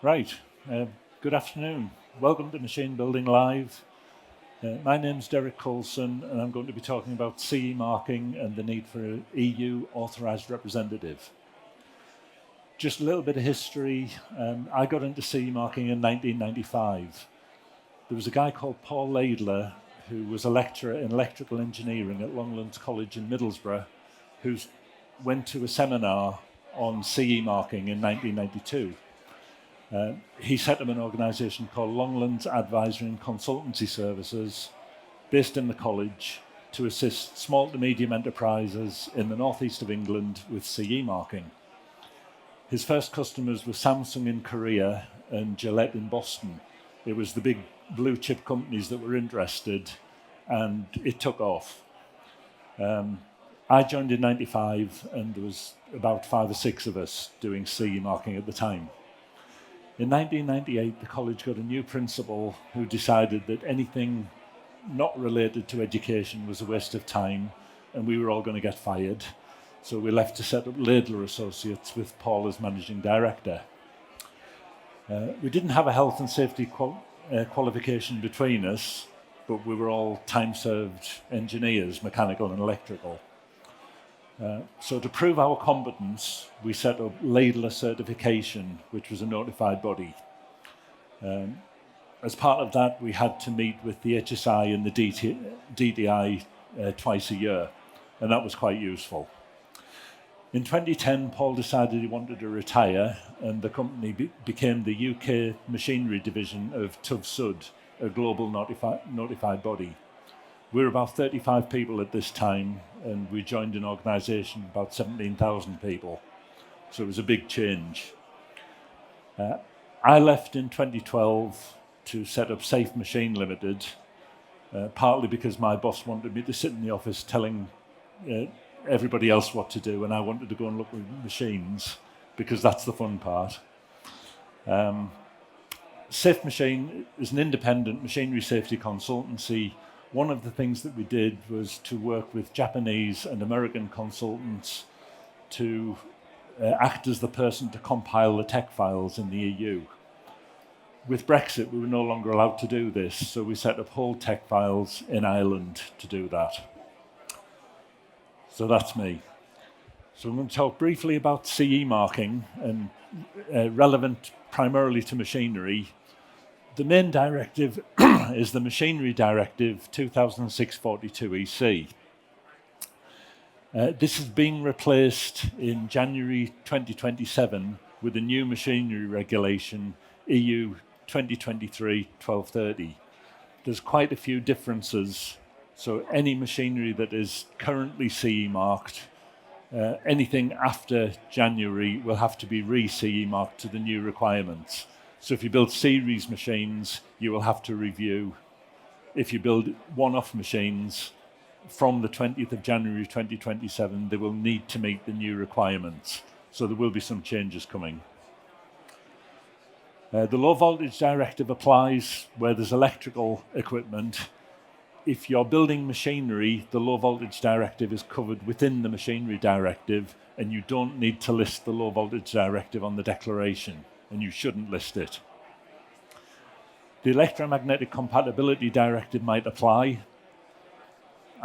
Right. Uh, Good afternoon. Welcome to Machine Building Live. My name's Derek Coulson, and I'm going to be talking about CE marking and the need for an EU Authorised Representative. Just a little bit of history. I got into CE marking in 1995. There was a guy called Paul Laidler, who was a lecturer in electrical engineering at Longlands College in Middlesbrough, who went to a seminar on CE marking in 1992. He set up an organisation called Longlands Advisory and Consultancy Services, based in the college, to assist small to medium enterprises in the northeast of England with CE marking. His first customers were Samsung in Korea and Gillette in Boston. It was the big blue chip companies that were interested, and it took off. I joined in 95, and there was about 5 or 6 of us doing CE marking at the time. In 1998, the college got a new principal who decided that anything not related to education was a waste of time, and we were all going to get fired. So we left to set up Laidler Associates with Paul as managing director. We didn't have a health and safety qualification between us, but we were all time-served engineers, mechanical and electrical. So to prove our competence, we set up Laidler certification, which was a notified body. As part of that, we had to meet with the HSI and the DDI twice a year, and that was quite useful. In 2010, Paul decided he wanted to retire, and the company became the UK machinery division of TÜV-SÜD, a global notified body. We were about 35 people at this time, and we joined an organisation of about 17,000 people. So it was a big change. I left in 2012 to set up Safe Machine Limited, partly because my boss wanted me to sit in the office telling everybody else what to do, and I wanted to go and look at machines, because that's the fun part. Safe Machine is an independent machinery safety consultancy. One of the things that we did was to work with Japanese and American consultants to act as the person to compile the tech files in the EU. With Brexit, we were no longer allowed to do this, so we set up whole tech files in Ireland to do that. So that's me. So I'm going to talk briefly about CE marking, and relevant primarily to machinery. The main directive is the Machinery Directive 2006-42 EC. This is being replaced in January 2027 with a new machinery regulation, EU 2023-1230. There's quite a few differences, so any machinery that is currently CE marked, anything after January will have to be re-CE marked to the new requirements. So if you build series machines, you will have to review. If you build one-off machines, from the 20th of January 2027, they will need to meet the new requirements. So there will be some changes coming. The Low Voltage Directive applies where there's electrical equipment. If you're building machinery, the Low Voltage Directive is covered within the Machinery Directive, and you don't need to list the Low Voltage Directive on the declaration, and you shouldn't list it. The Electromagnetic Compatibility Directive might apply,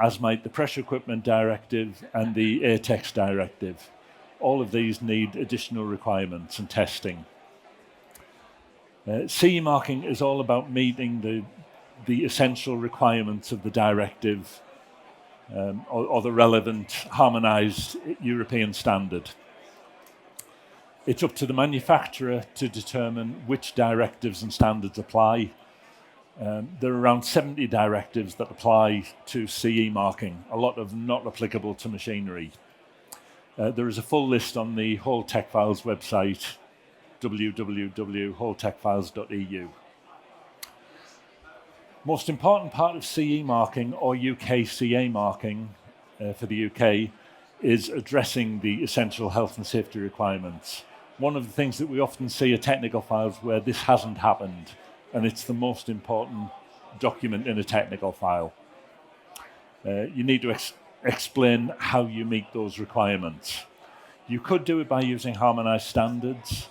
as might the Pressure Equipment Directive and the ATEX Directive. All of these need additional requirements and testing. CE marking is all about meeting the essential requirements of the directive or the relevant harmonised European standard. It's up to the manufacturer to determine which directives and standards apply. There are around 70 directives that apply to CE marking, a lot of them not applicable to machinery. There is a full list on the Whole Tech Files website, www.wholetechfiles.eu. Most important part of CE marking, or UKCA marking for the UK, is addressing the essential health and safety requirements. One of the things that we often see are technical files where this hasn't happened, and it's the most important document in a technical file. You need to explain how you meet those requirements. You could do it by using harmonized standards.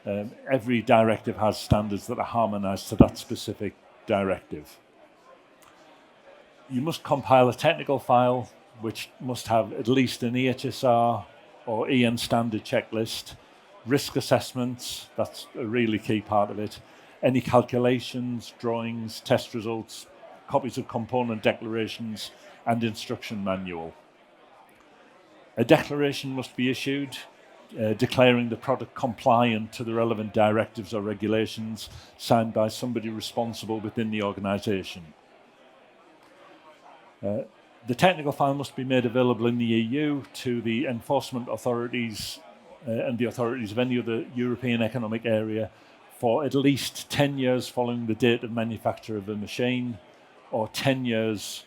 Every directive has standards that are harmonized to that specific directive. You must compile a technical file which must have at least an EHSR or EN standard checklist, risk assessments, that's a really key part of it, any calculations, drawings, test results, copies of component declarations, and instruction manual. A declaration must be issued declaring the product compliant to the relevant directives or regulations, signed by somebody responsible within the organisation. The technical file must be made available in the EU to the enforcement authorities and the authorities of any other European Economic Area for at least 10 years following the date of manufacture of a machine, or 10 years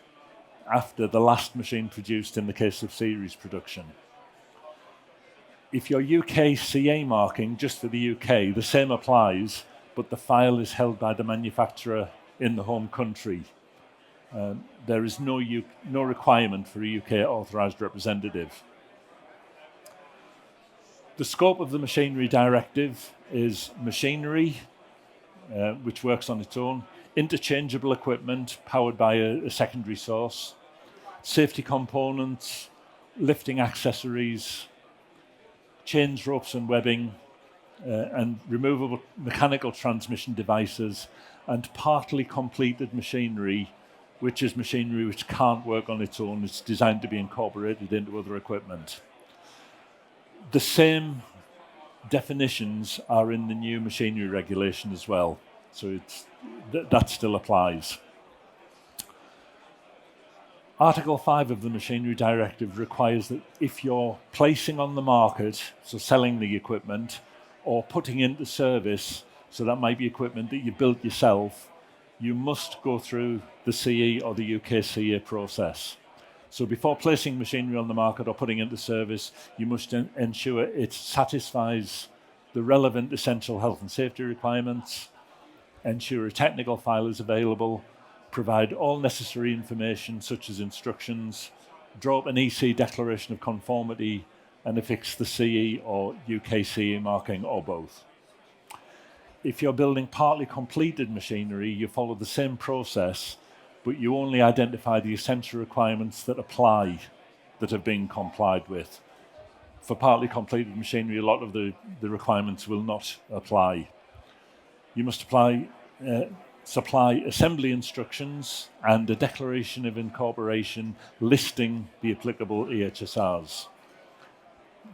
after the last machine produced in the case of series production. If you're UK CA marking just for the UK, the same applies, but the file is held by the manufacturer in the home country. There is no requirement for a UK Authorised Representative. The scope of the Machinery Directive is machinery, which works on its own, interchangeable equipment powered by a secondary source, safety components, lifting accessories, chains, ropes and webbing, and removable mechanical transmission devices, and partly completed machinery, which is machinery which can't work on its own. It's designed to be incorporated into other equipment. The same definitions are in the new machinery regulation as well, so that still applies. Article 5 of the Machinery Directive requires that if you're placing on the market, so selling the equipment, or putting into service, so that might be equipment that you built yourself, you must go through the CE or the UK CA process. So before placing machinery on the market or putting into service, you must ensure it satisfies the relevant essential health and safety requirements, ensure a technical file is available, provide all necessary information such as instructions, draw up an EC declaration of conformity, and affix the CE or UK CE marking or both. If you're building partly completed machinery, you follow the same process, but you only identify the essential requirements that apply, that have been complied with. For partly completed machinery, a lot of the requirements will not apply. You must supply assembly instructions and a declaration of incorporation listing the applicable EHSRs.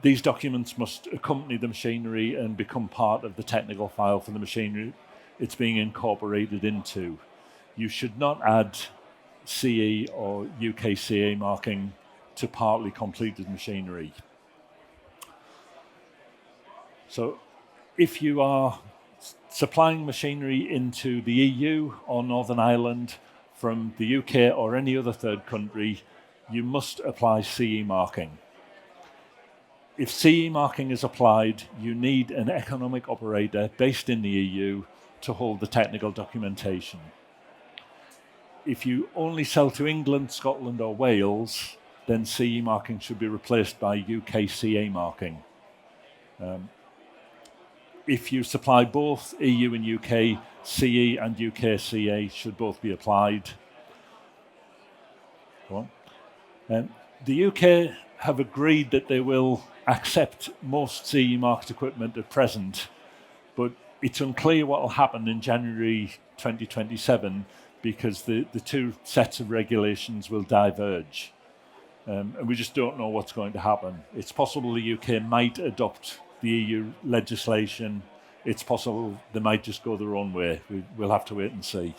These documents must accompany the machinery and become part of the technical file for the machinery it's being incorporated into. You should not add CE or UK CA marking to partly completed machinery. So if you are supplying machinery into the EU or Northern Ireland from the UK or any other third country, you must apply CE marking. If CE marking is applied, you need an economic operator based in the EU to hold the technical documentation. If you only sell to England, Scotland or Wales, then CE marking should be replaced by UK CA marking. If you supply both EU and UK, CE and UK CA should both be applied. Go on. The UK have agreed that they will accept most CE marked equipment at present, but it's unclear what will happen in January 2027 because the two sets of regulations will diverge. And we just don't know what's going to happen. It's possible the UK might adopt the EU legislation. It's possible they might just go their own way. We'll have to wait and see.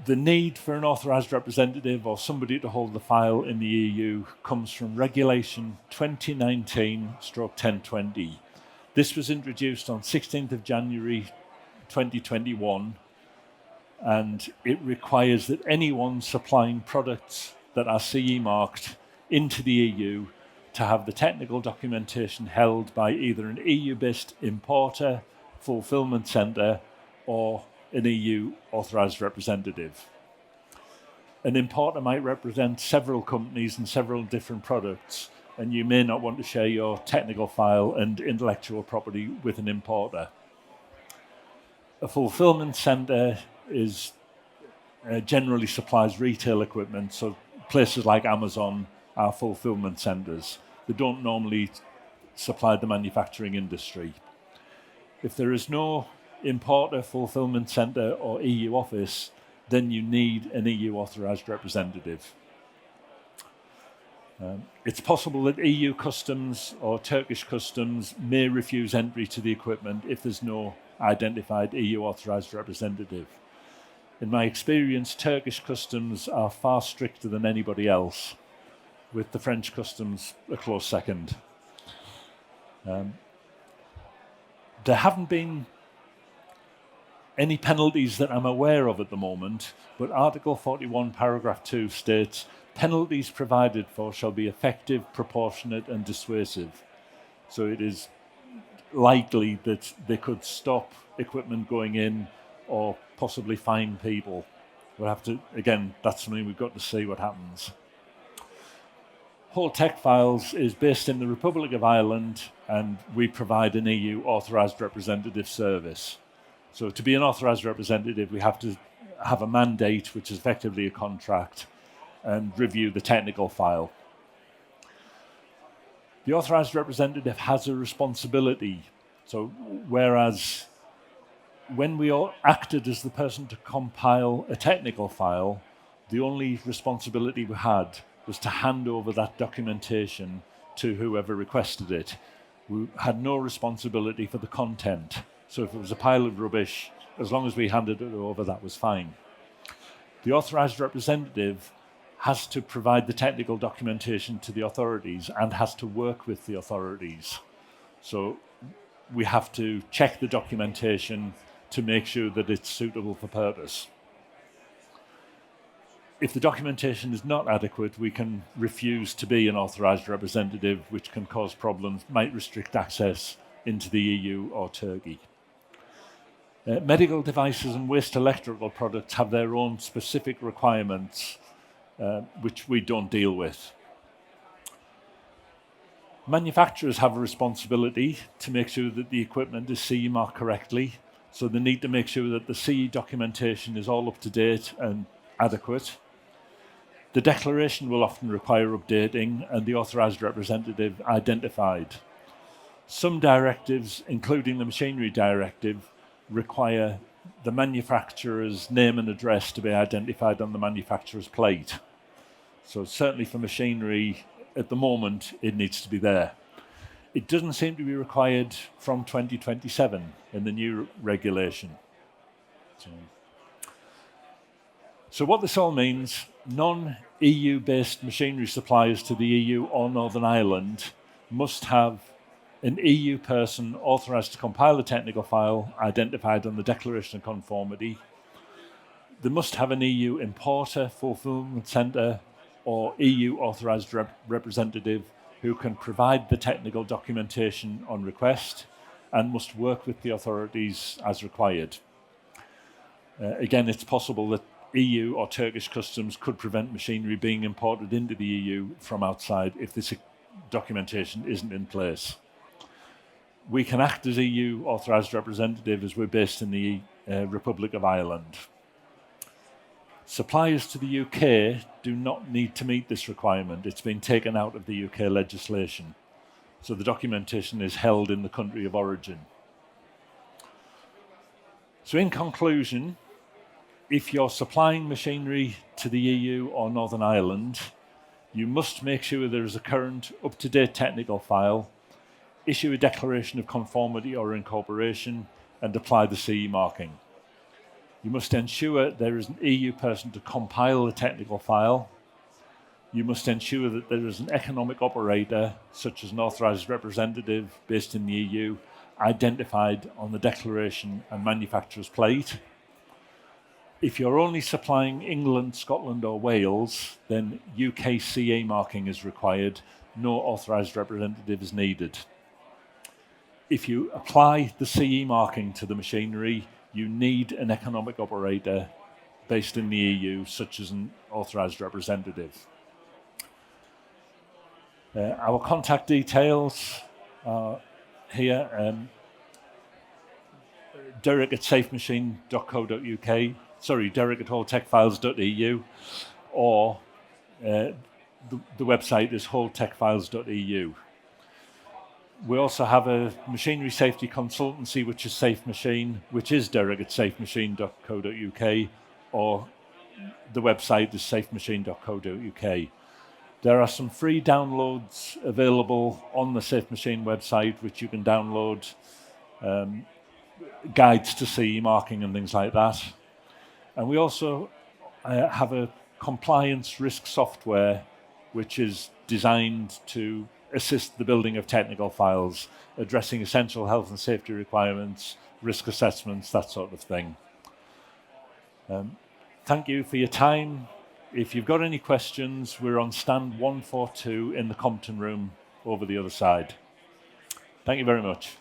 The need for an authorised representative or somebody to hold the file in the EU comes from Regulation 2019/1020. This was introduced on 16th of January 2021, and it requires that anyone supplying products that are CE marked into the EU to have the technical documentation held by either an EU-based importer, fulfilment centre, or an EU authorised representative. An importer might represent several companies and several different products, and you may not want to share your technical file and intellectual property with an importer. A fulfillment centre generally supplies retail equipment, so places like Amazon are fulfillment centres. They don't normally supply the manufacturing industry. If there is no importer, fulfillment centre or EU office, then you need an EU Authorised Representative. It's possible that EU Customs or Turkish Customs may refuse entry to the equipment if there's no identified EU Authorised Representative. In my experience, Turkish Customs are far stricter than anybody else, with the French Customs a close second. There haven't been any penalties that I'm aware of at the moment, but Article 41, Paragraph 2 states, penalties provided for shall be effective, proportionate and dissuasive. So it is likely that they could stop equipment going in or possibly fine people. We'll have to, again, that's something we've got to see what happens. Whole Tech Files is based in the Republic of Ireland, and we provide an EU Authorised Representative service. So to be an Authorised Representative, we have to have a mandate, which is effectively a contract, and review the technical file. The Authorised Representative has a responsibility. So whereas when we all acted as the person to compile a technical file, the only responsibility we had was to hand over that documentation to whoever requested it. We had no responsibility for the content. So if it was a pile of rubbish, as long as we handed it over, that was fine. The Authorised Representative has to provide the technical documentation to the authorities and has to work with the authorities. So we have to check the documentation to make sure that it's suitable for purpose. If the documentation is not adequate, we can refuse to be an Authorised Representative, which can cause problems, might restrict access into the EU or Turkey. Medical devices and waste electrical products have their own specific requirements, which we don't deal with. Manufacturers have a responsibility to make sure that the equipment is CE marked correctly, so they need to make sure that the CE documentation is all up to date and adequate. The declaration will often require updating and the Authorised Representative identified. Some directives, including the Machinery Directive, require the manufacturer's name and address to be identified on the manufacturer's plate. So certainly for machinery, at the moment, it needs to be there. It doesn't seem to be required from 2027 in the new regulation. So what this all means, non-EU-based machinery suppliers to the EU or Northern Ireland must have an EU person authorised to compile a technical file identified on the Declaration of Conformity. They must have an EU importer, fulfilment centre, or EU authorised representative who can provide the technical documentation on request and must work with the authorities as required. Again, it's possible that EU or Turkish customs could prevent machinery being imported into the EU from outside if this documentation isn't in place. We can act as EU authorised representative as we're based in the Republic of Ireland. Suppliers to the UK do not need to meet this requirement. It's been taken out of the UK legislation. So the documentation is held in the country of origin. So in conclusion, if you're supplying machinery to the EU or Northern Ireland, you must make sure there is a current, up-to-date technical file, issue a declaration of conformity or incorporation, and apply the CE marking. You must ensure there is an EU person to compile the technical file. You must ensure that there is an economic operator, such as an authorised representative based in the EU, identified on the declaration and manufacturer's plate. If you're only supplying England, Scotland or Wales, then UK CE marking is required. No authorised representative is needed. If you apply the CE marking to the machinery, you need an economic operator based in the EU, such as an authorised representative. Our contact details are here. Derek at safemachine.co.uk, sorry, Derek at holdtechfiles.eu, or the website is holdtechfiles.eu. We also have a machinery safety consultancy, which is Safe Machine, which is Derek at safemachine.co.uk, or the website is safemachine.co.uk. There are some free downloads available on the Safe Machine website, which you can download, guides to CE marking and things like that. And we also have a compliance risk software, which is designed to assist the building of technical files, addressing essential health and safety requirements, risk assessments, that sort of thing. Thank you for your time. If you've got any questions, we're on stand 142 in the Compton room over the other side. Thank you very much.